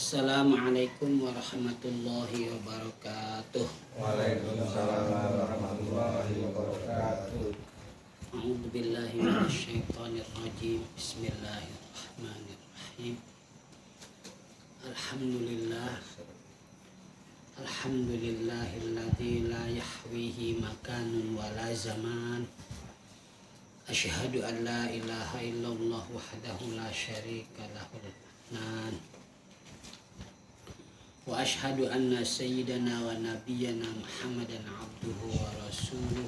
Assalamualaikum warahmatullahi wabarakatuh. Waalaikumsalam warahmatullahi wabarakatuh. A'udzu billahi minasyaitonir rajim. Bismillahirrahmanirrahim. Alhamdulillahilladzi la yahwihi makanun wala zaman. Asyhadu an la ilaha illallah wahdahu la syarika lahul manan. Wa ashhadu anna sayyidana wa nabiyyana Muhammadan abduhu wa rasuluh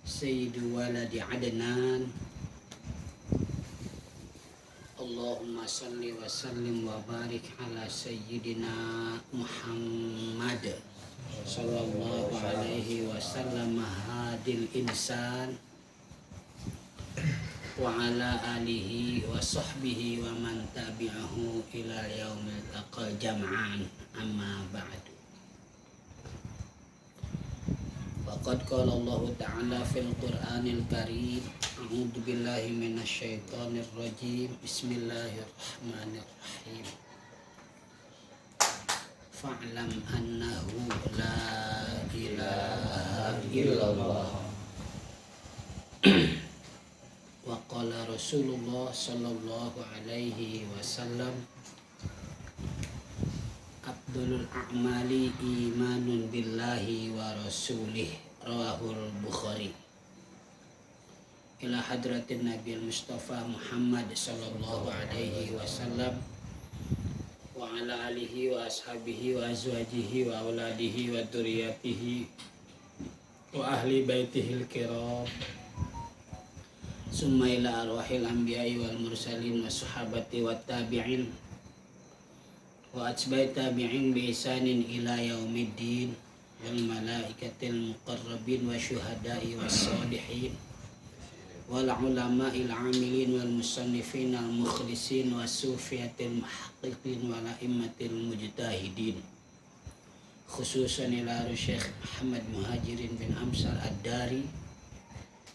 sayyidu waladi adnan. Allahumma salli wa sallim wa barik ala sayyidina Muhammad sallallahu alaihi wasallam hadil insan wa ala alihi wa sahbihi wa man tabi'ahu ila yaumil taqal jam'an, amma ba'du. Faqad qala Allah ta'ala fil Qur'anil Karim, a'udzu billahi minasy syaithanir rajim. Bismillahirrahmanirrahim. Fa'lam annahu la ilaha illallah. Wa qala Rasulullah sallallahu alaihi wasallam, afdhalul a'mali imanun billahi wa rasulih, rawahul Bukhari. Ila hadratin Nabi Mustafa Muhammad sallallahu alaihi wasallam wa ala alihi wa ashabihi wa azwajihi wa auladihi wa dzurriyyatihi wa ahli baitihil kiram. Summa ila arwahil anbiya'i wal mursalin wa sahabati wa tabi'in wa atba'i tabi'in bi ihsanin ila yaumiddin wal malaikatil muqarrabin wa syuhada'i was salihin wal ulama'il amilin wal musannifin al mukhlisin was sufiyatil muhaqqiqin wal a'immatil mujtahidin, khususan ila Syekh Muhammad Muhajirin bin Amsal Ad-Dari,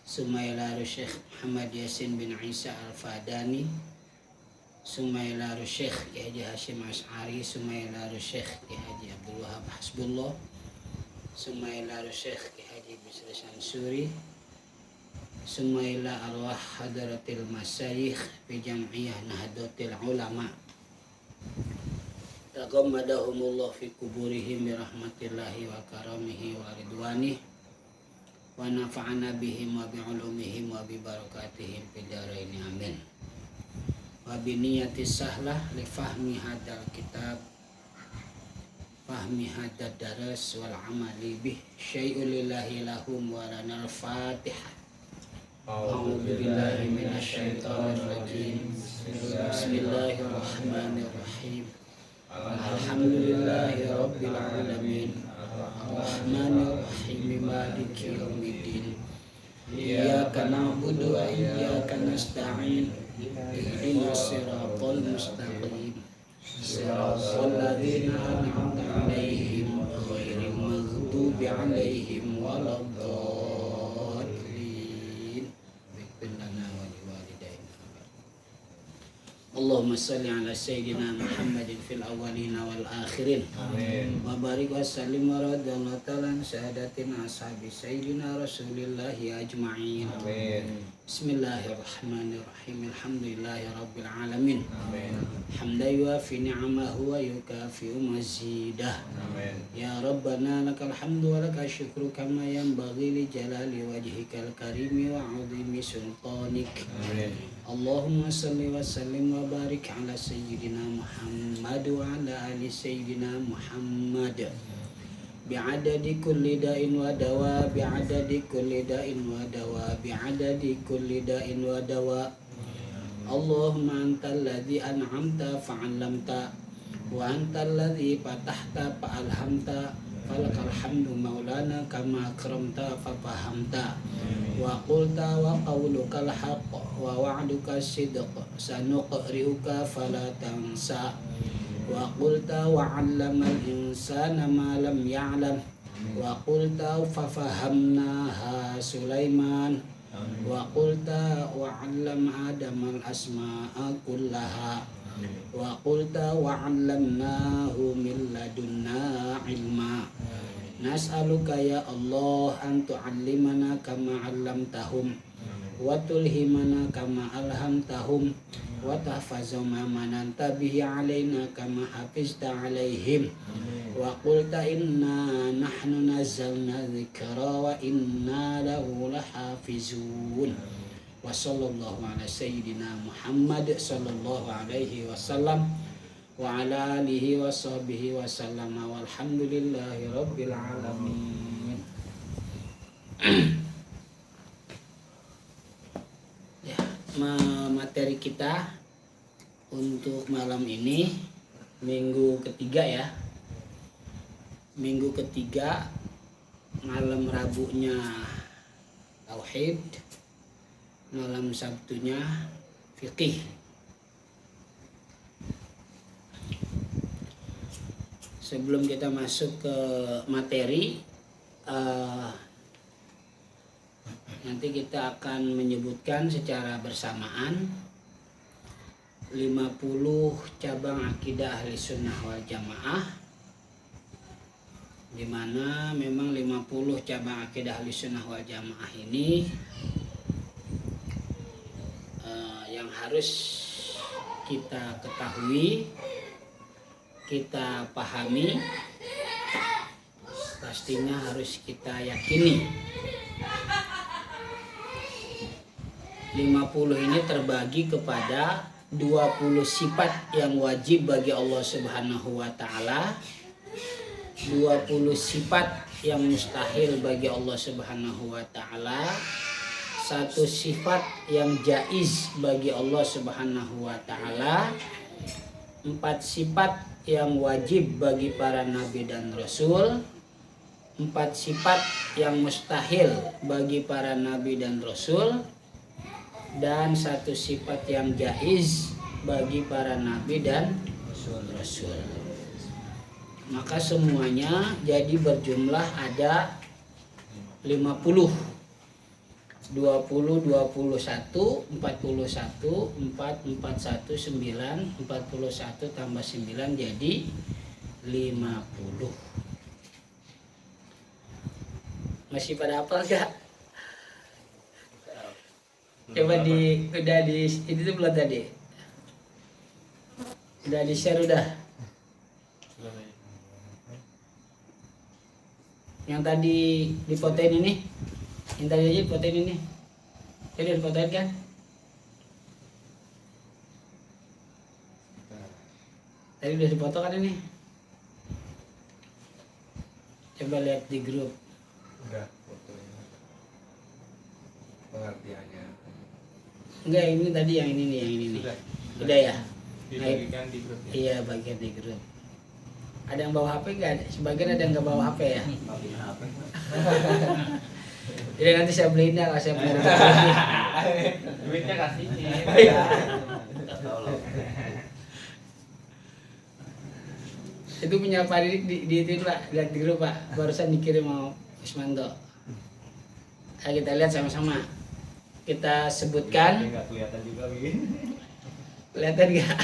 Sumayla Syekh Muhammad Yasin bin Isa Al-Fadani, Sumayla Syekh Haji Hashim Ash'ari, Sumayla Syekh Haji Abdul Wahab Hasbullah, Sumayla Syekh Haji Bisri Sansuri, Sumayla Arwah Hadratil Masyayikh fi Jam'iyah Nahdlatul Ulama, taqammadahumullah fi kuburihim bi rahmatillahi wa karamihi wa ridwanih, wa nafa'ana bihim wa bi'ulumihim wa bi barakatihim fid dharain, amin. Wa bi niyatis sahlah li fahmi hadzal kitab, fahmi hadzal daras wal amali bih, syai'ul lillahi lahum wa lanal fatihah. A'udzu billahi minasy syaithanir rajim. Bismillahirrahmanirrahim. Alhamdulillahi rabbil alamin. Ar-Rahmanir-Rahim, Maliki yaumiddin. Iyyaka na'budu wa iyyaka nasta'in. Ihdinas siratal mustaqim. Siratal ladzina an'amta 'alaihim ghairil maghdubi 'alaihim waladdallin. Ighfir lana wa liwalidayna. Allahumma salli ala sayyidina Muhammadin fil awwalin wal akhirin. Amin. Wa barik wa sallim wa radhiyallahu ta'ala an sadatina ashabi sayyidina Rasulillahi ajma'in. Amin. Bismillahirrahmanirrahim. Alhamdulillahi rabbil alamin. Amin. Hamdan yuwafi ni'amahu wa yukafi'u mazidah. Amin. Ya Rabbana lakal hamdu wa lakal syukru kama yanbaghi li jalali wajhikal karimi wa 'azimi sultanik. Amin. Allahumma salli wa sallim wa barik ala sayyidina Muhammad wa ala ali sayyidina Muhammad bi'adadi kulli da'in wa dawa, bi'adadi kulli da'in wa dawa, bi'adadi kulli da'in wa dawa. Allahumma antal ladzi an'amta fa'allamta wa antal ladzi fatahta fa'alhamta, falakal hamdu maulana kama akramta fafahamta wa qulta wa qawlukal haqq wa wa'duka sidq sanuqri'uka fala tansa wa qulta wa 'allamal insana ma lam ya'lam wa qulta fafahamnaha Sulaiman wa qulta wa 'allama Adam al asma'a kullaha wa qulta wa 'allamnahu min ladunna ilma. Nas'aluka ya Allah an tu'allimana kama 'allamtahum wa tulhimana kama alhamtahum wa tahfazu ma mananta bihi 'alaina kama hafizta 'alaihim. Wa qulta inna nahnu nazzalna dzikra wa inna lahu lahafizun. Wa sallallahu ala sayyidina Muhammad sallallahu alaihi wasallam wa ala alihi wa sahbihi wa sallama walhamdulillahi rabbil alamin. Ya, materi kita untuk malam ini minggu ketiga ya. Minggu ketiga, malam Rabunya tauhid, malam Sabtunya fikih. Sebelum kita masuk ke materi, nanti kita akan menyebutkan secara bersamaan 50 cabang akidah ahli sunnah wal jamaah, di mana memang 50 cabang akidah ahli sunnah wal jamaah ini yang harus kita ketahui, kita pahami, pastinya harus kita yakini. 50 ini terbagi kepada 20 sifat yang wajib bagi Allah Subhanahu wa taala, 20 sifat yang mustahil bagi Allah Subhanahu wa taala, 1 sifat yang jaiz bagi Allah Subhanahu wa taala, 4 sifat yang wajib bagi para nabi dan rasul, 4 sifat yang mustahil bagi para nabi dan rasul, dan 1 sifat yang jaiz bagi para nabi dan rasul. Maka semuanya jadi berjumlah ada 50. 20, 21, 41, 4, 41, 9, 41 tambah 9 jadi 50. Masih pada hafal gak? Coba udah di itu tuh belum tadi? Udah di share udah? Yang tadi difotoin ini? Yang tadi aja difotoin ini? Jadi difotoin kan? Tadi udah difoto kan ini? Coba lihat di grup. Udah fotonya. Pengertiannya. Enggak, ini tadi yang ini nih, yang ini nih. Udah ya? Dibagikan di grup. Iya, bagian di grup. Ada yang bawa HP enggak? Sebagian ada yang enggak bawa HP ya? HP. Jadi nanti saya beliin ya, kalau saya beli. Duitnya kasih. Itu punya Pak Didik di itu Pak, lihat di grup Pak. Barusan dikirim sama Usmanto. Ayo kita lihat sama-sama. Kita sebutkan. Enggak kelihatan juga begini. Kelihatan enggak?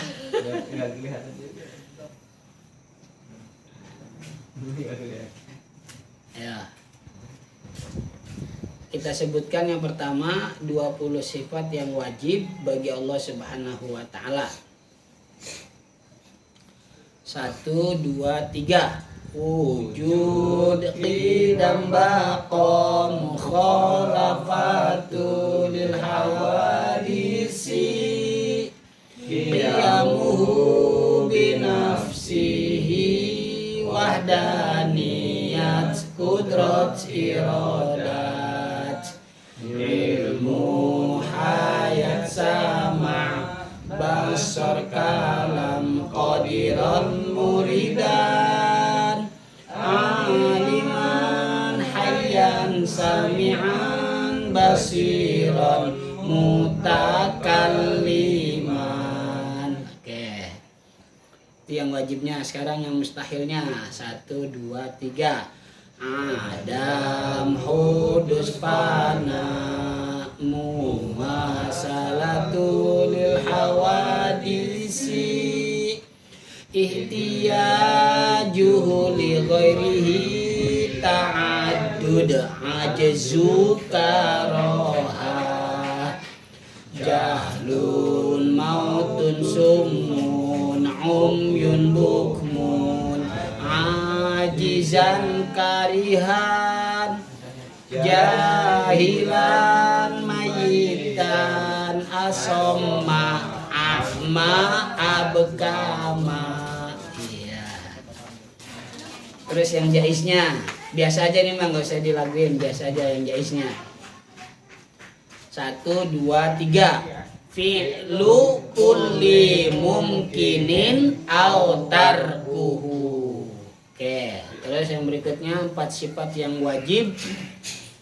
Enggak kelihatan juga. Ya. Kita sebutkan yang pertama 20 sifat yang wajib bagi Allah Subhanahu wa taala. 1, 2, 3. Wujud qidam baqa mukhalafatu lil hawadisi qiyamuhu binafsihi wahdaniyat kudrat iradat ilmu hayat sama basar kalam qadiran muridan aliman hayyan sami'an basiran mutakalliman. Oke, itu yang wajibnya. Sekarang yang mustahilnya. 1, 2, 3. Adam hudus fana mumasalatu lil hawadisi ihtiyajuhu li ghairihi ta'addud ajzu karoha jahlun mautun summun umyun bukmun ajizan karihan jahilan mayitan asomma ahma abkama. Iya. Terus yang jaiznya biasa aja nih Mang, gak usah dilaguin, biasa aja yang jaiznya. 1, 2, 3. Fi'lu kulli mumkinin aw tarkuhu. Oke, terus yang berikutnya 4 sifat yang wajib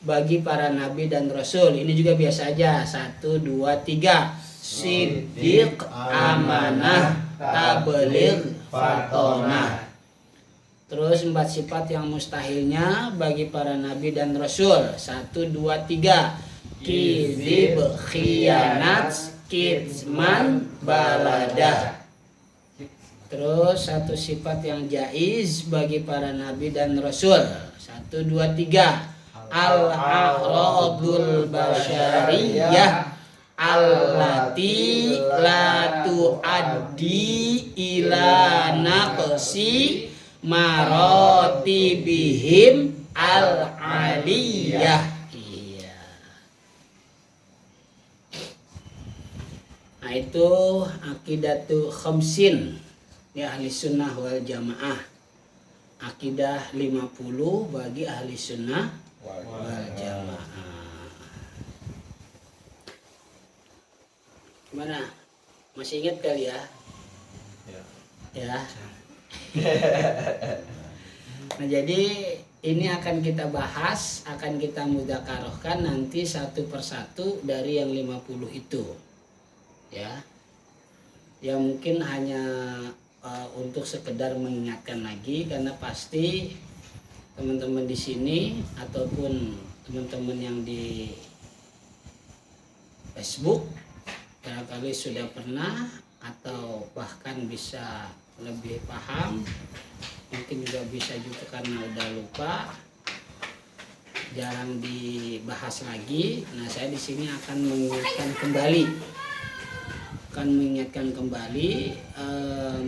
bagi para nabi dan rasul. Ini juga biasa aja. 1, 2, 3. Siddiq, amanah, tabligh, fatonah. Terus 4 sifat yang mustahilnya bagi para nabi dan rasul. 1, 2, 3. Kizib, khianat, kitman, baladah. Terus 1 sifat yang jaiz bagi para nabi dan rasul. 1, 2, 3. Al-a'radul basyariyah allati la tuaddi ila naqsi maratibihim al-aliyah. Iya. Nah itu akidatu khamsin ya ahli sunnah wal jamaah. Akidah 50 bagi ahli sunnah wal jamaah. Gimana? Masih ingat kali ya? Ya. Nah jadi ini akan kita bahas, akan kita mudzakarahkan nanti satu persatu dari yang 50 itu. Ya. Ya mungkin hanya untuk sekedar mengingatkan lagi, karena pasti teman-teman di sini ataupun teman-teman yang di Facebook barangkali sudah pernah atau bahkan bisa lebih paham, mungkin juga bisa juga karena udah lupa, jarang dibahas lagi. Nah saya di sini akan mengingatkan kembali,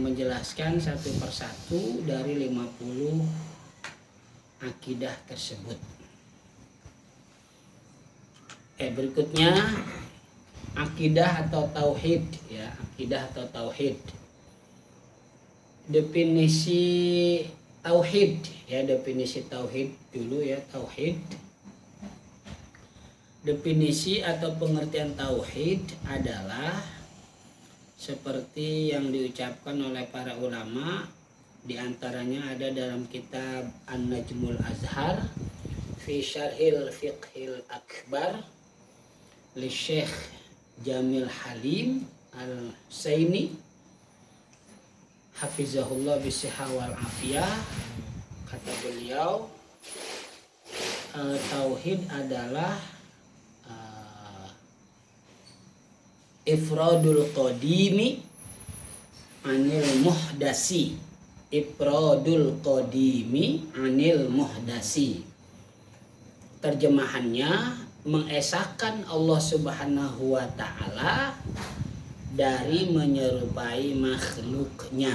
menjelaskan satu persatu dari 50 akidah tersebut. Berikutnya akidah atau tauhid ya, akidah atau tauhid. Definisi tauhid ya, definisi tauhid dulu ya, tauhid. Definisi atau pengertian tauhid adalah seperti yang diucapkan oleh para ulama, di antaranya ada dalam kitab An-Najmul Azhar fi Syarhil Fiqhil Akbar li Syekh Jamil Halim Al-Saini hafizahullah bisihha wal afiyah. Kata beliau, tauhid adalah ifradul qadimi anil muhdasi. Ifradul qadimi anil muhdasi. Terjemahannya, mengesahkan Allah Subhanahu wa ta'ala dari menyerupai makhluknya.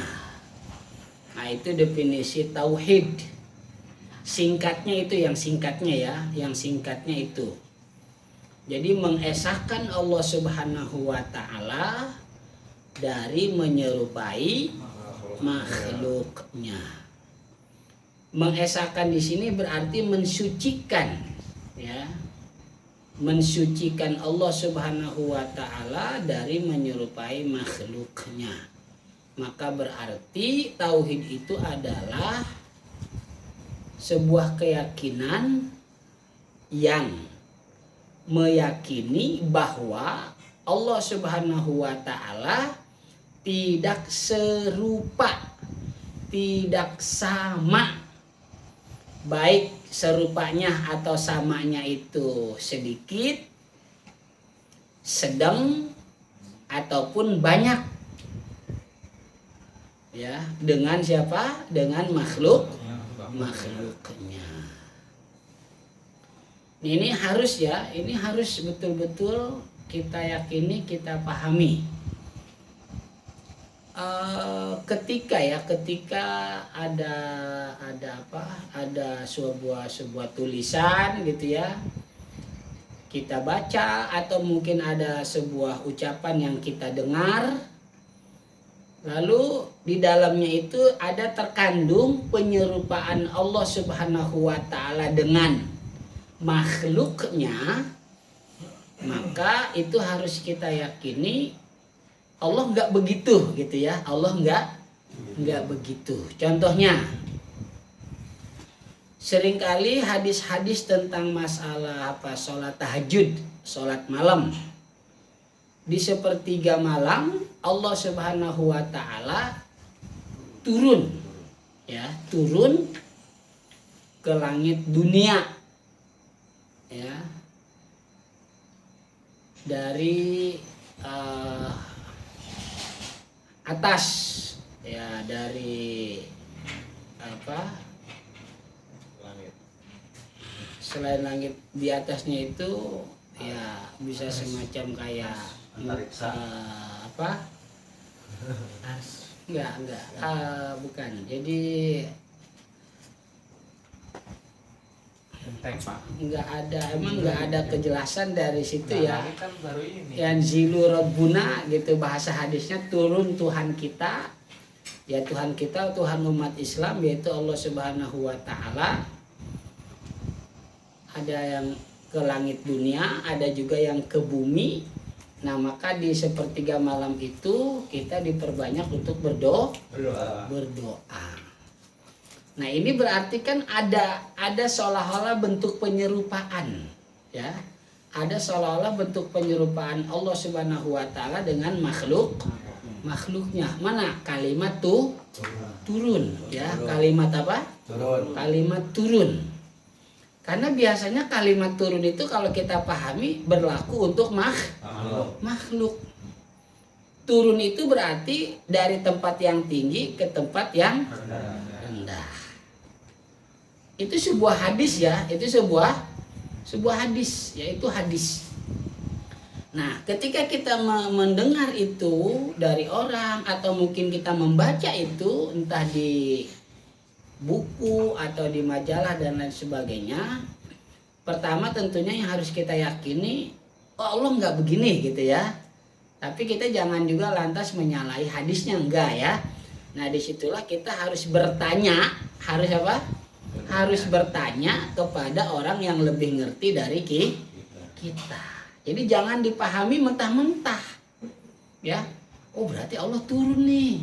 Nah itu definisi tauhid. Singkatnya itu, yang singkatnya itu. Jadi mengesahkan Allah Subhanahu wa ta'ala dari menyerupai makhluknya. Mengesahkan di sini berarti mensucikan ya. Mensucikan Allah Subhanahu wa ta'ala dari menyerupai makhluknya. Maka berarti tauhid itu adalah sebuah keyakinan yang meyakini bahwa Allah Subhanahu wa ta'ala tidak serupa, tidak sama. Baik serupanya atau samanya itu sedikit, sedang, ataupun banyak. Ya, dengan siapa? Dengan makhluknya. Ini harus ya, ini harus betul-betul kita yakini, kita pahami. Ketika ada sebuah tulisan gitu ya, kita baca, atau mungkin ada sebuah ucapan yang kita dengar, lalu di dalamnya itu ada terkandung penyerupaan Allah Subhanahu wa Ta'ala dengan makhluknya, maka itu harus kita yakini Allah nggak begitu gitu ya. Allah nggak begitu. Contohnya, seringkali hadis-hadis tentang masalah sholat tahajud, sholat malam. Di sepertiga malam Allah Subhanahu wa Ta'ala turun ke langit dunia ya, dari atas ya, dari Langit. selain langit, di atasnya itu ya bisa semacam kayak enggak bukan, jadi nggak ada kejelasan dari situ ya. Kan baru ini. Yang zilu rabbuna gitu bahasa hadisnya, turun Tuhan kita ya, Tuhan kita, Tuhan umat Islam, yaitu Allah Subhanahu wa Ta'ala. Ada yang ke langit dunia, ada juga yang ke bumi. Nah, maka di sepertiga malam itu kita diperbanyak untuk berdoa. Nah, ini berarti kan ada seolah-olah bentuk penyerupaan ya. Ada seolah-olah bentuk penyerupaan Allah Subhanahu wa Ta'ala dengan makhluknya. Mana kalimat turun ya, kalimat apa? Kalimat turun. Karena biasanya kalimat turun itu kalau kita pahami berlaku untuk makhluk. Turun itu berarti dari tempat yang tinggi ke tempat yang rendah. Itu sebuah hadis ya, itu sebuah hadis, yaitu hadis. Nah, ketika kita mendengar itu dari orang, atau mungkin kita membaca itu entah di buku atau di majalah dan lain sebagainya, pertama tentunya yang harus kita yakini, oh Allah nggak begini gitu ya. Tapi kita jangan juga lantas menyalahi hadisnya, enggak ya. Nah, disitulah kita harus bertanya, harus apa? Harus bertanya kepada orang yang lebih ngerti dari kita. Jadi jangan dipahami mentah-mentah ya. Oh, berarti Allah turun nih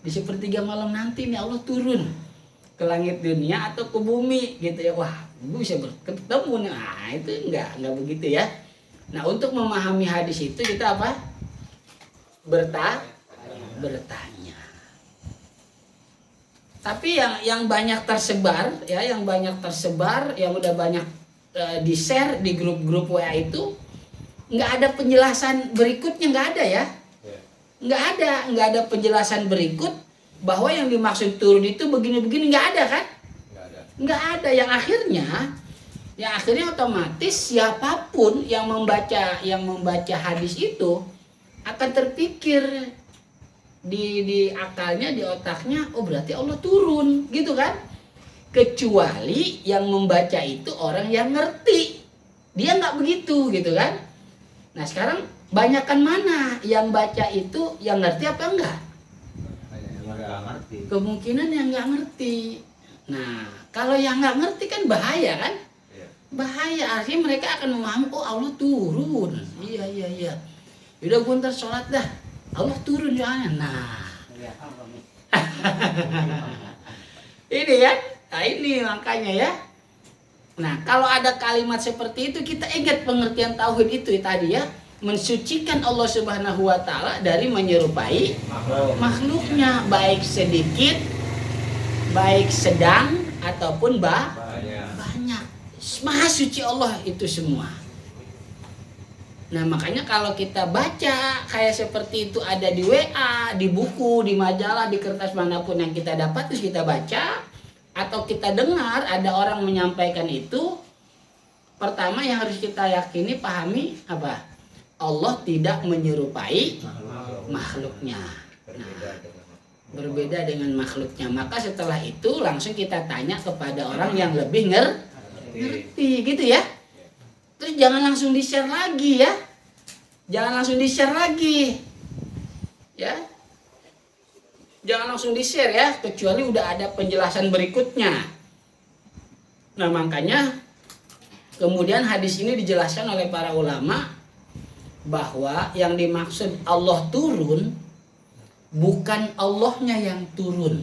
di sepertiga malam nanti nih, Allah turun ke langit dunia atau ke bumi gitu ya. Wah, bisa bertemu. Nah, itu enggak begitu ya. Nah, untuk memahami hadis itu kita apa? Bertanya. Tapi yang banyak tersebar ya, yang udah banyak di-share di grup-grup WA itu, nggak ada penjelasan berikutnya, nggak ada ya. Nggak ada penjelasan berikut bahwa yang dimaksud turun itu begini-begini, nggak ada kan? Nggak ada. Yang akhirnya otomatis siapapun yang membaca hadis itu akan terpikir di akalnya, di otaknya, oh berarti Allah turun gitu kan. Kecuali yang membaca itu orang yang ngerti, dia nggak begitu gitu kan. Nah, sekarang banyakan mana yang baca itu yang ngerti apa enggak? Kemungkinan yang nggak ngerti. Nah, kalau yang nggak ngerti kan bahaya kan? Bahaya, artinya mereka akan memahami, oh Allah turun. Iya. Udah gue ntar sholat dah, Allah turun soalnya. Nah, ini ya, nah ini makanya ya. Nah, kalau ada kalimat seperti itu, kita ingat pengertian tauhid itu tadi ya, mensucikan Allah Subhanahu wa Ta'ala dari menyerupai makhluknya, baik sedikit, baik sedang, ataupun banyak. Maha suci Allah itu semua. Nah makanya kalau kita baca kayak seperti itu ada di WA, di buku, di majalah, di kertas manapun yang kita dapat terus kita baca, atau kita dengar ada orang menyampaikan itu, pertama yang harus kita yakini, pahami apa? Allah tidak menyerupai makhluknya. Nah, berbeda dengan makhluknya. Maka setelah itu langsung kita tanya kepada orang yang lebih ngerti gitu ya. Terus jangan langsung di-share lagi ya. Jangan langsung di-share lagi. Ya. Jangan langsung di-share ya, kecuali udah ada penjelasan berikutnya. Nah, makanya kemudian hadis ini dijelaskan oleh para ulama bahwa yang dimaksud Allah turun bukan Allahnya yang turun.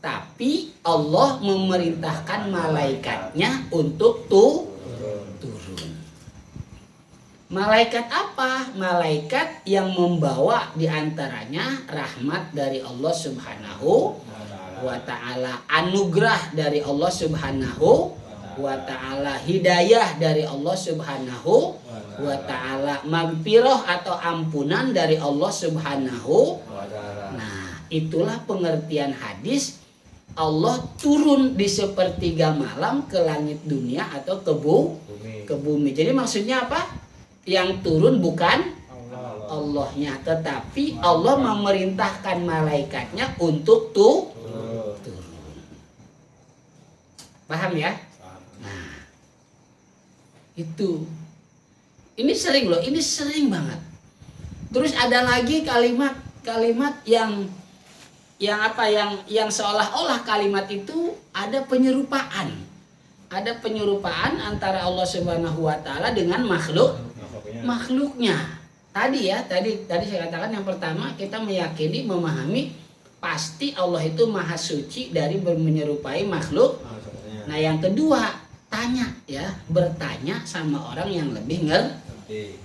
Tapi Allah memerintahkan malaikatnya untuk turun. Malaikat apa? Malaikat yang membawa diantaranya rahmat dari Allah Subhanahu wa ta'ala, anugerah dari Allah Subhanahu wa ta'ala, hidayah dari Allah Subhanahu wa ta'ala, magfirah atau ampunan dari Allah Subhanahu. Nah, itulah pengertian hadis Allah turun di sepertiga malam ke langit dunia atau ke bumi. Jadi maksudnya apa? Yang turun bukan Allahnya, tetapi Allah memerintahkan malaikatnya untuk turun. Paham ya? Nah, itu. Ini sering loh, ini sering banget. Terus ada lagi kalimat yang seolah-olah kalimat itu ada penyerupaan. Ada penyerupaan antara Allah Subhanahu wa taala dengan makhluknya. Tadi saya katakan yang pertama kita meyakini, memahami pasti Allah itu maha suci dari menyerupai makhluk. Nah, yang kedua, bertanya sama orang yang lebih ngerti.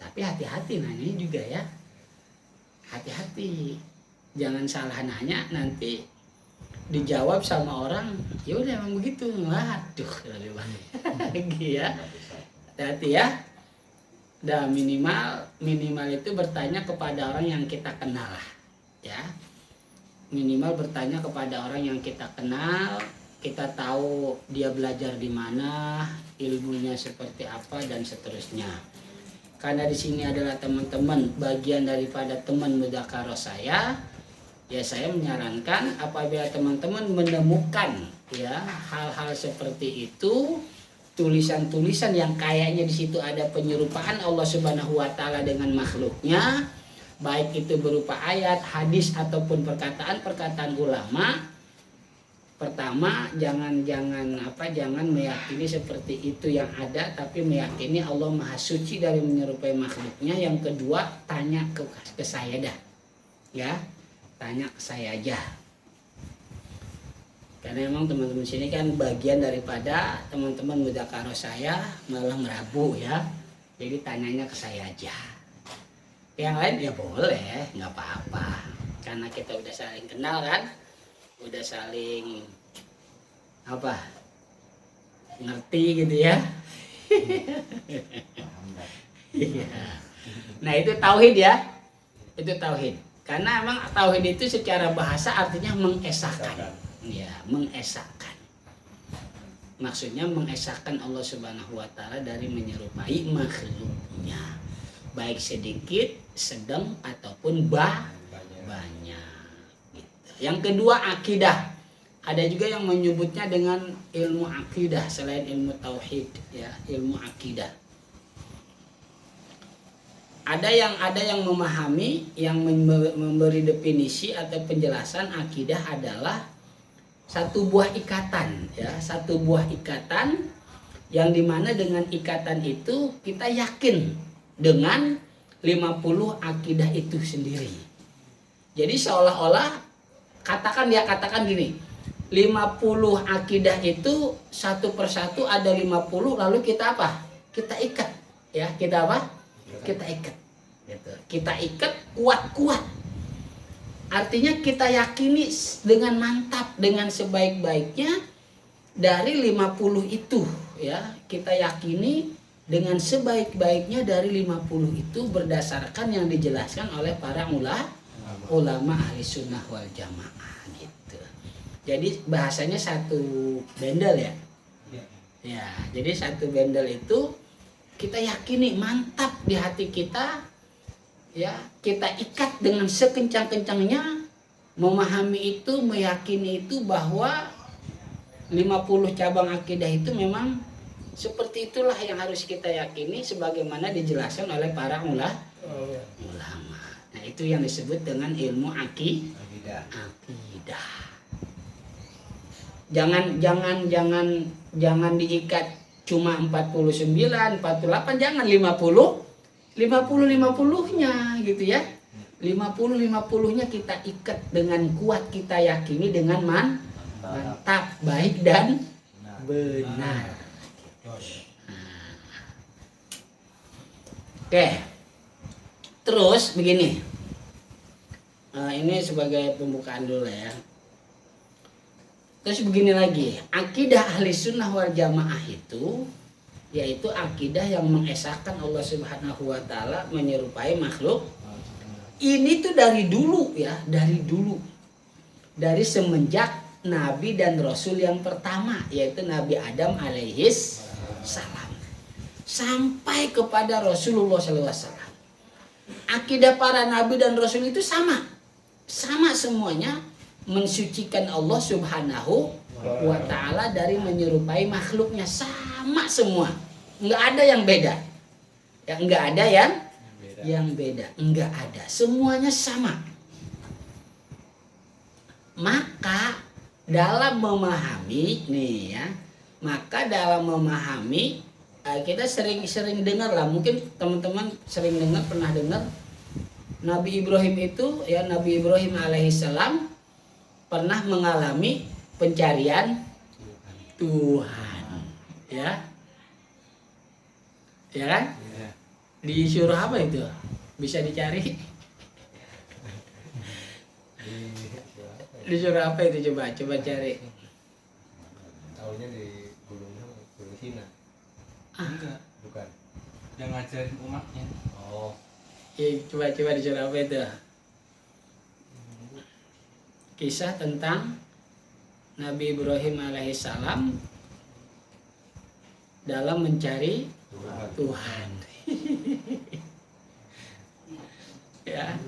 Tapi hati-hati nanya juga ya. Hati-hati. Jangan salah nanya nanti dijawab sama orang, ya udah emang begitu. Waduh, lagi ya. Hati-hati ya. Dan minimal itu bertanya kepada orang yang kita kenal lah, ya. Minimal bertanya kepada orang yang kita kenal, kita tahu dia belajar di mana, ilmunya seperti apa dan seterusnya. Karena di sini adalah teman-teman bagian daripada teman mudzakarah saya, ya saya menyarankan apabila teman-teman menemukan ya hal-hal seperti itu, tulisan-tulisan yang kayaknya di situ ada penyerupaan Allah Subhanahu wa taala dengan makhluknya, baik itu berupa ayat, hadis ataupun perkataan-perkataan ulama. Pertama, jangan meyakini seperti itu yang ada, tapi meyakini Allah Maha Suci dari menyerupai makhluknya. Yang kedua, tanya ke saya dah. Ya, tanya ke saya aja. Karena memang teman-teman sini kan bagian daripada teman-teman mudzakarah saya malah merabu ya. Jadi tanyanya ke saya aja. Yang lain ya boleh, nggak apa-apa. Karena kita udah saling kenal kan, udah saling ngerti gitu ya. Nah itu tauhid ya, itu tauhid. Karena memang tauhid itu secara bahasa artinya mengesahkan. Ya, mengesahkan. Maksudnya mengesahkan Allah Subhanahu wa taala dari menyerupai makhluknya. Baik sedikit, sedang ataupun banyak. Gitu. Yang kedua akidah. Ada juga yang menyebutnya dengan ilmu akidah selain ilmu tauhid, ya, ilmu akidah. Ada yang memahami, yang memberi definisi atau penjelasan akidah adalah satu buah ikatan, ya, satu buah ikatan yang dimana dengan ikatan itu kita yakin dengan 50 akidah itu sendiri. Jadi seolah-olah katakan gini, 50 akidah itu satu persatu ada 50, lalu kita apa? Kita ikat, ya, kita apa? Kita ikat, gitu. Kita ikat kuat-kuat. Artinya kita yakini dengan mantap, dengan sebaik-baiknya dari 50 itu, ya. Kita yakini dengan sebaik-baiknya dari 50 itu berdasarkan yang dijelaskan oleh para ulama ahli sunnah wal jamaah gitu. Jadi bahasanya satu bendel ya. Ya, jadi satu bendel itu kita yakini mantap di hati kita, ya kita ikat dengan sekencang-kencangnya, memahami itu, meyakini itu bahwa 50 cabang akidah itu memang seperti itulah yang harus kita yakini sebagaimana dijelaskan oleh para ulama. Nah, itu yang disebut dengan ilmu akidah. Jangan diikat cuma 49, 48, jangan 50-50-nya gitu ya. 50-50-nya kita ikat dengan kuat, kita yakini dengan mantap, baik dan benar. Oke, terus begini, ini sebagai pembukaan dulu ya. Terus begini lagi, akidah ahli sunnah wal jamaah itu yaitu akidah yang mengesahkan Allah Subhanahu wa Ta'ala menyerupai makhluk. Ini tuh dari dulu ya, dari semenjak Nabi dan Rasul yang pertama, yaitu Nabi Adam alaihis salam, sampai kepada Rasulullah SAW. Akidah para Nabi dan Rasul itu sama semuanya, mensucikan Allah Subhanahu wa Ta'ala dari menyerupai makhluknya, sama semua, nggak ada yang beda, ya nggak ada yang beda, nggak ada, semuanya sama. Maka dalam memahami nih ya, kita sering dengar lah, mungkin teman-teman sering dengar, pernah dengar Nabi Ibrahim itu ya, Nabi Ibrahim alaihissalam pernah mengalami pencarian Tuhan, ya kan? Di surah apa itu? Bisa dicari? Di surah apa itu, coba cari. Tahunya di gunung Sina. Enggak, Bukan. yang ngajarin umatnya. Oh. Coba di surah apa itu? Kisah tentang Nabi Ibrahim alaihissalam dalam mencari Tuhan. Ya.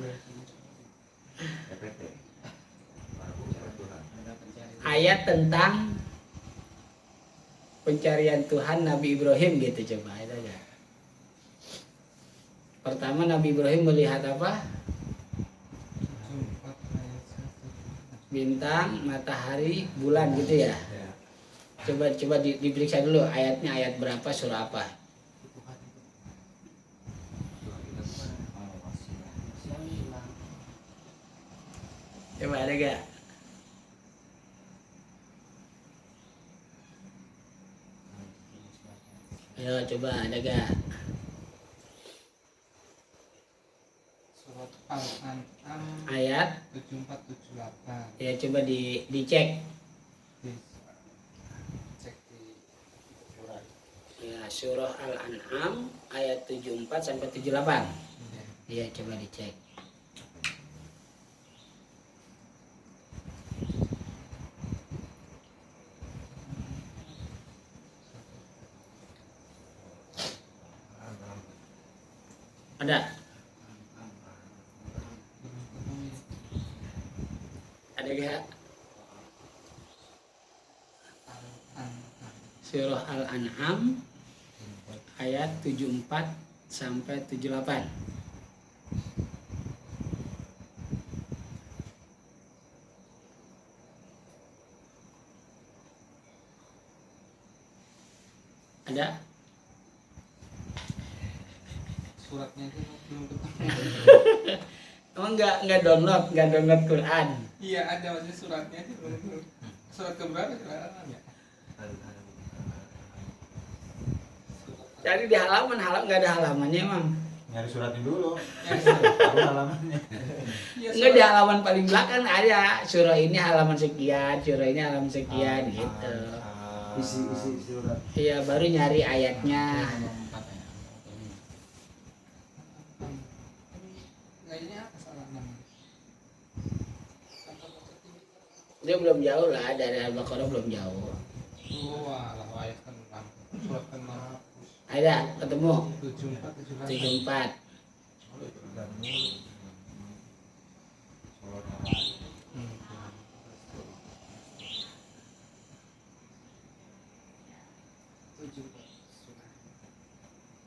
Ayat tentang pencarian Tuhan Nabi Ibrahim gitu, coba itu aja. Pertama Nabi Ibrahim melihat apa? Bintang, matahari, bulan gitu ya. Coba diperiksa dulu ayatnya, ayat berapa, surah apa? Coba ada gak? Ayo coba ada gak? Surat Al-An'am Ayat 74-78. ya, coba dicek. Cek di surat. Ya, surah Al-An'am ayat 74 sampai 78. Iya, coba dicek. Ada? Ada gak? Surah Al-An'am ayat 74 sampai 78. Ada? Suratnya itu belum ketemu. Emang nggak download Quran? Iya ada, maksudnya suratnya itu belum. Surat keberapa Quran ya? Cari di halaman nggak ada halamannya emang. Nyari suratnya dulu. Tahu halamannya. Iya, Nggak, di halaman paling belakang ada surah ini halaman sekian, surah ini halaman sekian gitu. Isi surat. Iya, baru nyari ayatnya. Dia belum jauh lah dari Al-Baqarah, belum jauh. Wah, lah ayat kan surat kan Ada ketemu 74 74.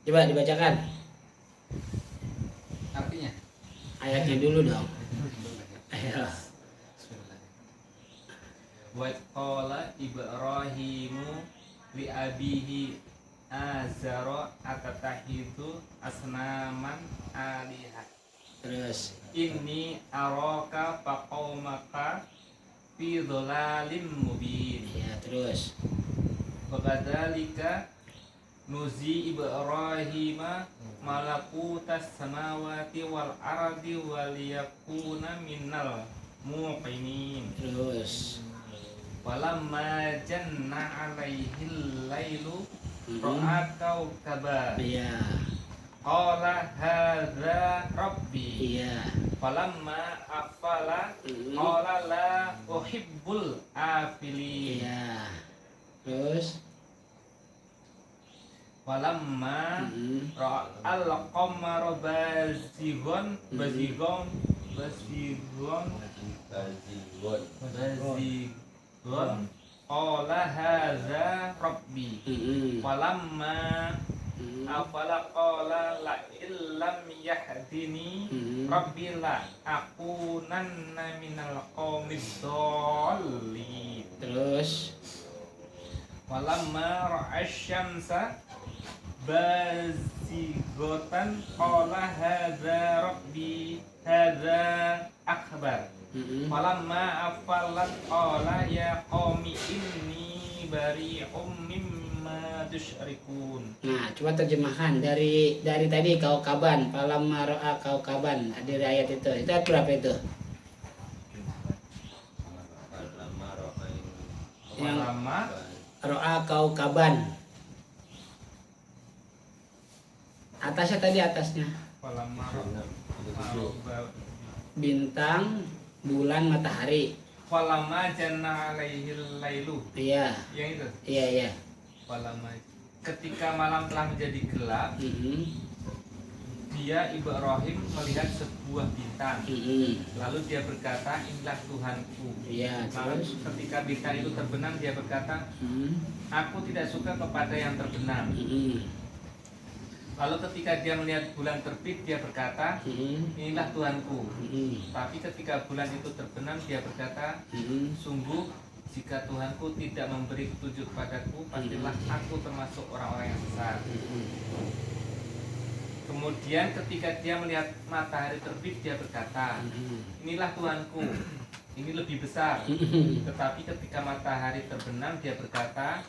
Coba dibacakan Artinya? ayatnya dulu dong. Ayo. Wa qala Ibrahimu li abihi azara atatahidu asnaman alihah. Terus. Inni araka faqaumaka fi dhalalim mubin. Ya, terus. Wa kadzalika nuzi Ibrahima malakutas samawati wal ardi wal yakuna minal muqinin. Terus. Walamma janna alaihil lailu ra'a kaukaba Iya. qala hadza rabbi. Iya. Falamma afala qala la uhibbul afilin. Iya. Terus. Walamma ra'al qamara bazighon qala hadza rabbi. Walamma afala qala la illam yahdini rabbi la akunanna minal qaumiz dhalin. Terus. Walamma ra'asyamsa bazighatan qala hadza rabbi hadza akbar. Falamma afalat qala ya qaumi inni bari'um mimma tusyrikun. Nah, coba terjemahkan dari tadi kaukaban, falamma ra'a kaukaban, dari ayat itu. Itu ayat berapa itu? Walamma Ra'a kaukaban. Atasnya tadi atasnya. walamma Bintang, bulan, matahari. walamma janna alaihil lailu. Iya. Yang itu. Iya, iya. Walamma ketika malam telah menjadi gelap, dia Ibrahim melihat sebuah bintang. Lalu dia berkata, inilah Tuhanku. Iya, Lalu terus. ketika bintang itu terbenam, dia berkata, aku tidak suka kepada yang terbenam. Lalu ketika dia melihat bulan terbit, dia berkata, inilah Tuhanku. Tapi ketika bulan itu terbenam, dia berkata, sungguh jika Tuhanku tidak memberi petunjuk padaku, pastilah aku termasuk orang-orang yang besar. Kemudian ketika dia melihat matahari terbit, dia berkata, inilah Tuhanku, ini lebih besar. Tetapi ketika matahari terbenam, dia berkata,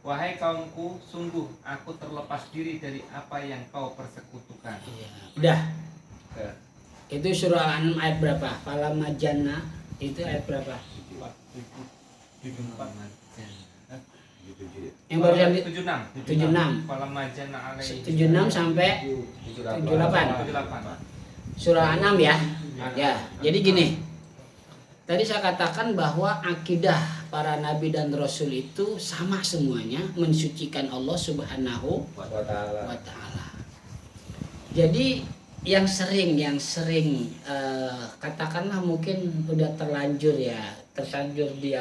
wahai kaumku, sungguh aku terlepas diri dari apa yang kau persekutukan. Udah. Itu surah Al-An'am ayat berapa? Falamma janna itu ayat berapa? Yang barusan 76. Falamma janna alaihi 76 sampai 78. 78. Surah Al-An'am ya. Ya, jadi gini. Tadi saya katakan bahwa akidah para nabi dan rasul itu sama semuanya, mensucikan Allah Subhanahu wa taala. Jadi yang sering katakanlah mungkin udah terlanjur ya, tersanjur di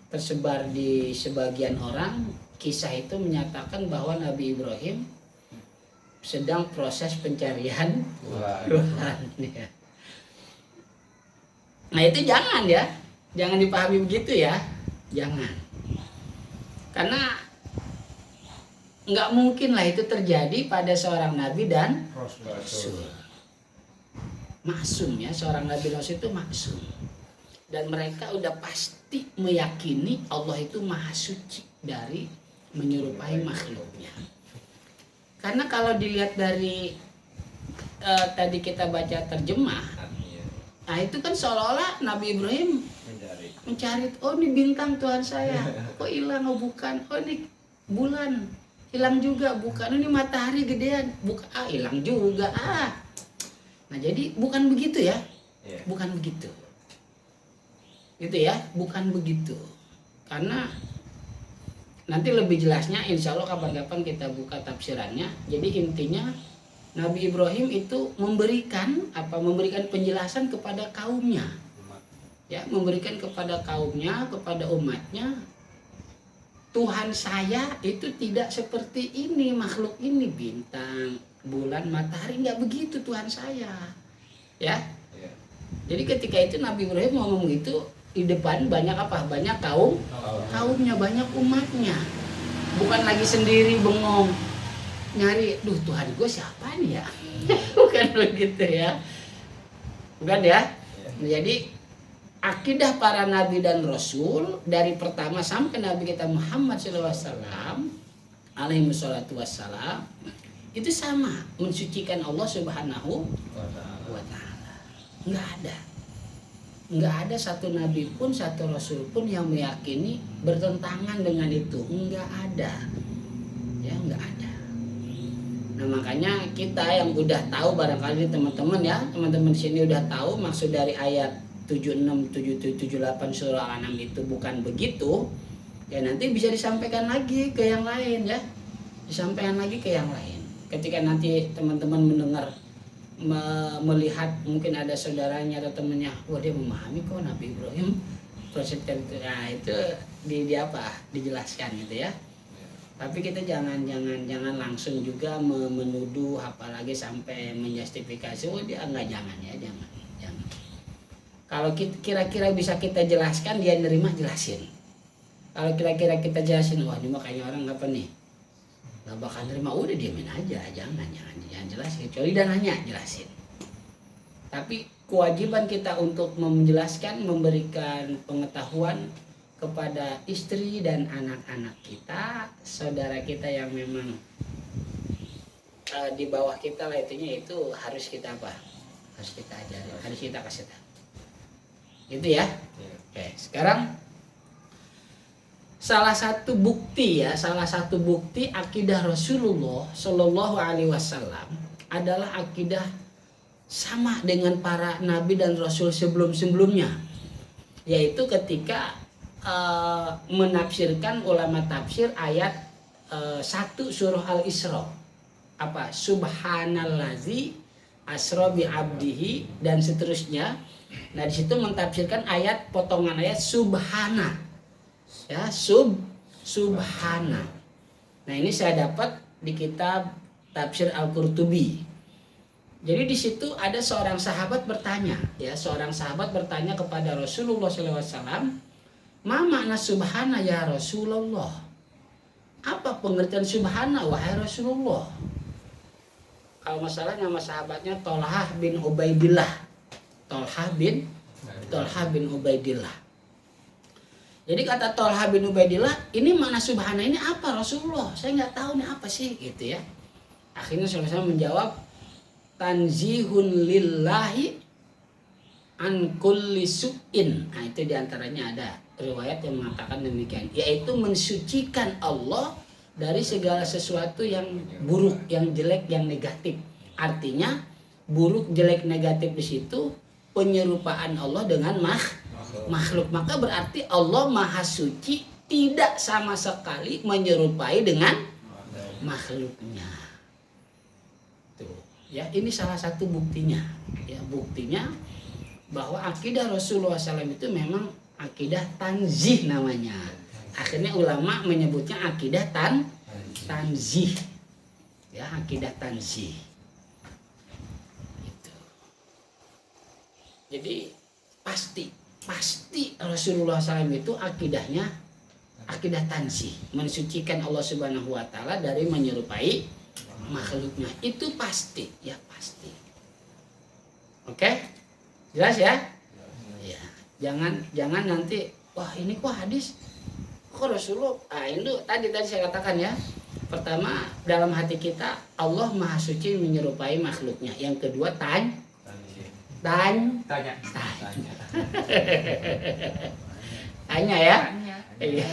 tersebar di sebagian orang, kisah itu menyatakan bahwa Nabi Ibrahim sedang proses pencarian Tuhan ya. Nah itu jangan dipahami begitu ya, jangan. Karena nggak mungkin lah itu terjadi pada seorang nabi dan rasul. Maksum ya, seorang nabi dan rasul itu maksum. Dan mereka udah pasti meyakini Allah itu maha suci dari menyerupai makhluknya. Karena kalau dilihat dari tadi kita baca terjemah, nah itu kan seolah-olah Nabi Ibrahim mencari, oh ini bintang Tuhan saya, kok hilang, oh bukan, oh ini bulan hilang juga, bukan, ini matahari gedean, bukan, hilang juga, Nah jadi bukan begitu ya, bukan begitu. gitu ya, bukan begitu. Karena nanti lebih jelasnya insya Allah kapan-kapan kita buka tafsirannya. Jadi intinya Nabi Ibrahim itu memberikan penjelasan kepada kaumnya, ya, memberikan kepada kaumnya, kepada umatnya, Tuhan saya itu tidak seperti ini, makhluk ini, bintang, bulan, matahari, nggak begitu Tuhan saya, ya. Jadi ketika itu Nabi Ibrahim ngomong itu di depan banyak kaumnya, banyak umatnya, bukan lagi sendiri bengong nyari, Tuhan gue siapa nih ya? Bukan begitu ya, bukan ya. Jadi akidah para nabi dan rasul dari pertama sampai Nabi kita Muhammad SAW alaihi wassalatu wassalam itu sama, mensucikan Allah Subhanahu wa ta'ala. Nggak ada satu nabi pun, satu rasul pun yang meyakini bertentangan dengan itu. Nggak ada, ya, nggak ada. Nah makanya kita yang udah tahu, barangkali teman-teman di sini udah tahu maksud dari ayat 76, 77, 78 surah Al-An'am itu bukan begitu, ya nanti bisa disampaikan lagi ke yang lain, ya, disampaikan lagi ke yang lain. Ketika nanti teman-teman mendengar, melihat mungkin ada saudaranya atau temannya, wah dia memahami kok Nabi Ibrahim proseskan itu, nah itu dijelaskan gitu ya. Tapi kita jangan langsung juga menuduh, apalagi sampai menjustifikasi, oh dia enggak, jangan. Kalau kira-kira bisa kita jelaskan, dia nerima, jelasin. Kalau kira-kira kita jelasin, wah ini makanya orang apa nih, nggak bakal nerima, udah diamin aja, jangan jelasin, kecuali dan hanya jelasin. Tapi kewajiban kita untuk menjelaskan, memberikan pengetahuan kepada istri dan anak-anak kita, saudara kita yang memang di bawah kita lah, itu harus kita harus kita ajari, harus kita kasih tahu. Gitu ya. Oke, sekarang salah satu bukti akidah Rasulullah Shallallahu Alaihi Wasallam adalah akidah sama dengan para nabi dan rasul sebelumnya, yaitu ketika menafsirkan ulama tafsir ayat 1 surah Al-Isra, subhanallazi asra bi abdihi dan seterusnya. Nah di situ mentafsirkan ayat, potongan ayat subhana, ya, subhana. Nah ini saya dapat di kitab tafsir Al-Qurtubi. Jadi di situ ada seorang sahabat bertanya kepada Rasulullah SAW, ma makna subhana ya Rasulullah? Apa pengertian subhana wahai Rasulullah? Kalau masalah nama sahabatnya Tolhah bin Ubaidillah. Jadi kata Tolhah bin Ubaidillah, ini makna subhana ini apa Rasulullah? Saya nggak tahu nih apa sih, gitu ya. Akhirnya Rasulullah menjawab, tanzihun lillahi an kulli su'in. Nah itu diantaranya ada riwayat yang mengatakan demikian, yaitu mensucikan Allah dari segala sesuatu yang buruk, yang jelek, yang negatif. Artinya buruk, jelek, negatif di situ penyerupaan Allah dengan makhluk. Maka berarti Allah Maha Suci tidak sama sekali menyerupai dengan makhluknya. Tuh, ya, ini salah satu buktinya. Ya, buktinya bahwa akidah Rasulullah SAW itu memang akidah tanzih namanya. Akhirnya ulama menyebutnya akidah tanzih. Ya, akidah tanzih. Gitu. Jadi pasti Rasulullah SAW itu akidahnya akidah tanzih, mensucikan Allah Subhanahu wa taala dari menyerupai makhluknya. Itu pasti, ya pasti. Oke? Jelas ya? Ya. Jangan nanti, wah ini kok hadis kok Rasulullah. Itu tadi saya katakan ya. Pertama, dalam hati kita Allah Maha Suci menyerupai makhluknya. Yang kedua, tanya. Tanya ya. Iya.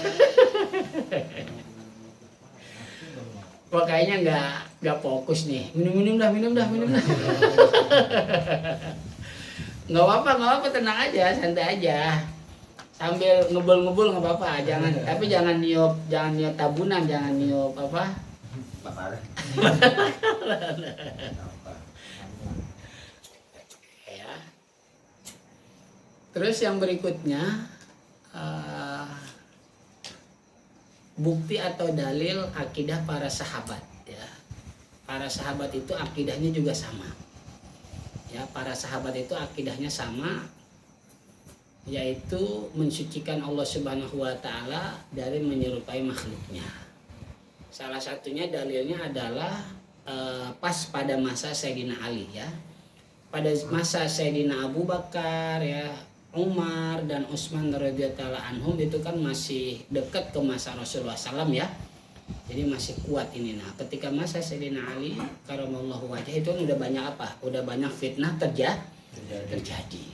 Wah kayaknya nggak fokus nih. Minum dah. Nggak apa-apa, tenang aja, santai aja. Sambil ngebul-ngebul nggak apa-apa, tapi jangan niup tabunan, jangan niup apa? Bakar. Ya. Terus yang berikutnya bukti atau dalil akidah para sahabat. Ya. Para sahabat itu akidahnya juga sama. Ya, para sahabat itu akidahnya sama, yaitu mensucikan Allah Subhanahu wa taala dari menyerupai makhluknya. Salah satunya dalilnya adalah pas pada masa Sayyidina Ali ya. Pada masa Sayyidina Abu Bakar ya, Umar dan Utsman radhiyallahu anhum itu kan masih dekat ke masa Rasulullah SAW ya. Jadi masih kuat ini. Nah, ketika masa Sayyidina Ali karamallahu wajhah itu kan udah banyak apa? Udah banyak fitnah terjadi.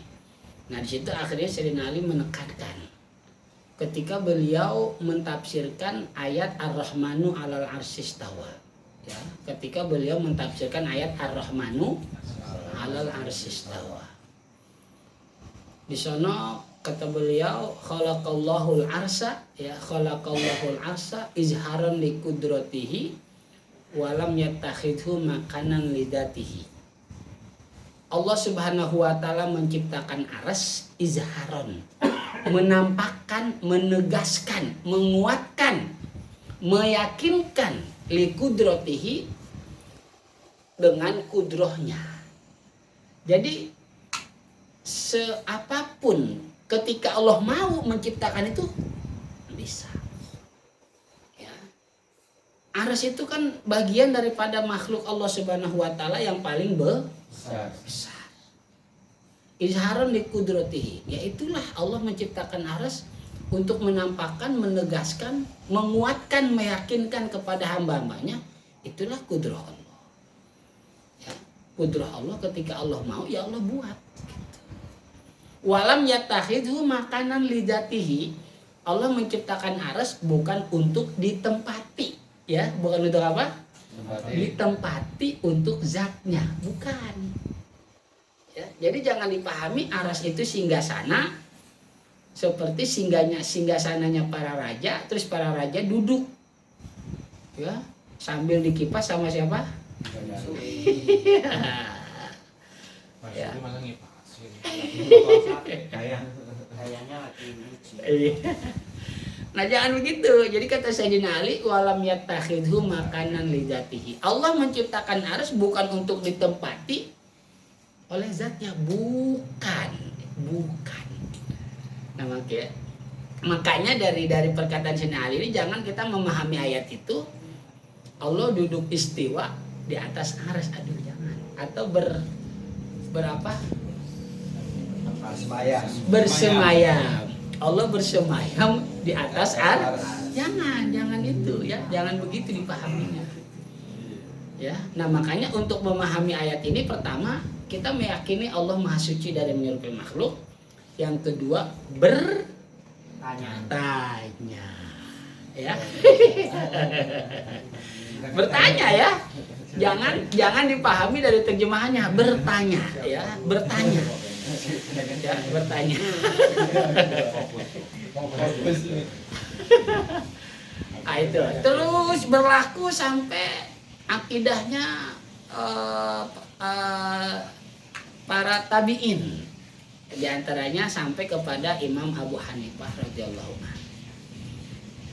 Nah di situ akhirnya Sayyidina Ali menekankan ketika beliau mentafsirkan ayat Ar-Rahmanu 'alal 'arsy istawa. Ya, ketika beliau mentafsirkan ayat Ar-Rahmanu 'alal 'arsy istawa. Di sana kata beliau khalaqallahul 'arsya ya khalaqallahul 'arsya izharan li qudratihi wa lam yattakhidhu makanan lidatihi. Allah Subhanahu wa taala menciptakan arsy izharon, menampakkan, menegaskan, menguatkan, meyakinkan li qudratihi dengan kudrohnya. Jadi seapapun ketika Allah mau menciptakan itu bisa. Ya. Arsy itu kan bagian daripada makhluk Allah Subhanahu wa taala yang paling besar. Izharon li qudratihi, yaitulah Allah menciptakan arsy untuk menampakkan, menegaskan, menguatkan, meyakinkan kepada hamba-hambanya. Itulah kudrah Allah. Ya, kudrah Allah ketika Allah mau ya Allah buat. Walam yattakhidhu makanan lidatihi. Allah menciptakan arsy bukan untuk ditempati, ya, bukan untuk apa? Ditempati untuk zatnya, bukan. Ya, jadi jangan dipahami arsy itu singgasana seperti singgasananya para raja, terus para raja duduk, ya, sambil dikipas sama siapa? Ya. Kayaknya lagi lucu. Nah jangan begitu. Jadi kata Sayyidina Ali walam yattakhidhu makanan lidatihi. Allah menciptakan arsy bukan untuk ditempati oleh zatnya, bukan. Nah makanya dari perkataan Sayyidina Ali ini jangan kita memahami ayat itu Allah duduk istiwa di atas arsy, aduh jangan. Atau berapa? Bersemayam. Allah bersemayam di atas arsy. Jangan itu ya, jangan begitu dipahaminya. Ya, nah makanya untuk memahami ayat ini pertama kita meyakini Allah Maha Suci dari menyerupai makhluk. Yang kedua bertanya, ya. Bertanya ya, jangan dipahami dari terjemahannya, bertanya ya, bertanya. Ya, bertanya. Nah, itu terus berlaku sampai akidahnya para tabi'in, di antaranya sampai kepada Imam Abu Hanifah radhiyallahu anhu.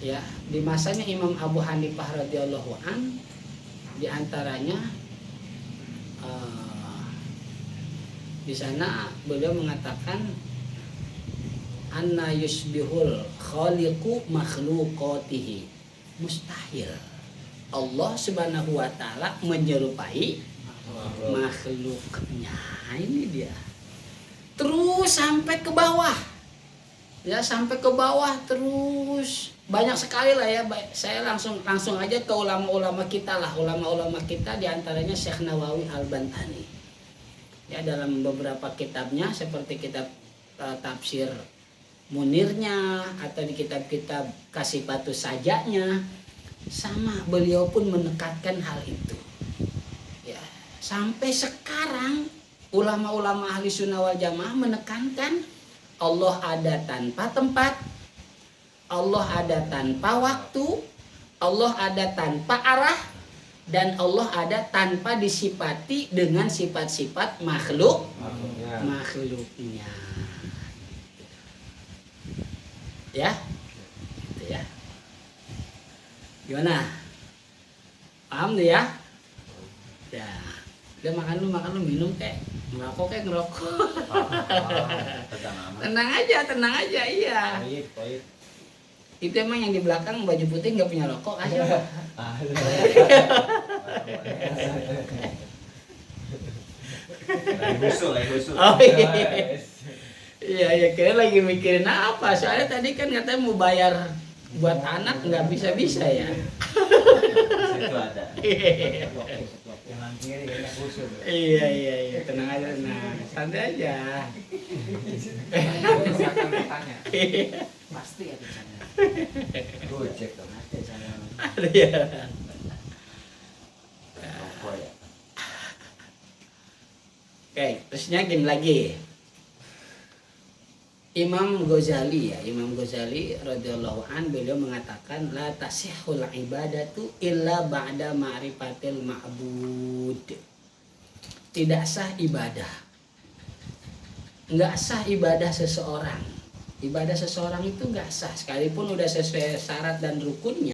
Ya, di masanya Imam Abu Hanifah radhiyallahu anhu di antaranya di sana beliau mengatakan anna yusbihul khaliqu makhluqatihi, mustahil Allah Subhanahu wa taala menyerupai makhluknya. Ini dia. Terus sampai ke bawah. Ya, sampai ke bawah terus. Banyak sekali lah ya. Saya langsung aja ke ulama-ulama kita lah. Ulama-ulama kita di antaranya Syekh Nawawi Al-Bantani. Ya, dalam beberapa kitabnya seperti kitab tafsir Munirnya atau di kitab-kitab Kasifatus Sajanya, sama beliau pun menekankan hal itu. Ya, sampai sekarang ulama-ulama ahli sunnah wal jamaah menekankan Allah ada tanpa tempat, Allah ada tanpa waktu, Allah ada tanpa arah, dan Allah ada tanpa disifati dengan sifat-sifat makhluknya. Ya, gitu ya. Gimana? Paham tuh ya? Ya, udah makan lu minum kayak ngerokok. Tenang aja, iya. Pahit. Itu emang yang di belakang baju putih nggak punya rokok aja. Lagi husul. Oh iya, kira lagi mikirin apa? Soalnya tadi kan katanya mau bayar buat anak nggak bisa ya. Itu ada. Jangan kiri ya usul. Iya, tenang aja, santai aja. Saya akan bertanya. Pasti ada sana. Gojek dong. Ada sana. Iya. Rokok ya. Oke, terusnya gini lagi. Imam Ghazali radhiyallahu an, beliau mengatakan la tasihul ibadatu illa ba'da ma'rifatil ma'bud. Tidak sah ibadah. Enggak sah ibadah seseorang. Ibadah seseorang itu enggak sah sekalipun udah sesuai syarat dan rukunnya.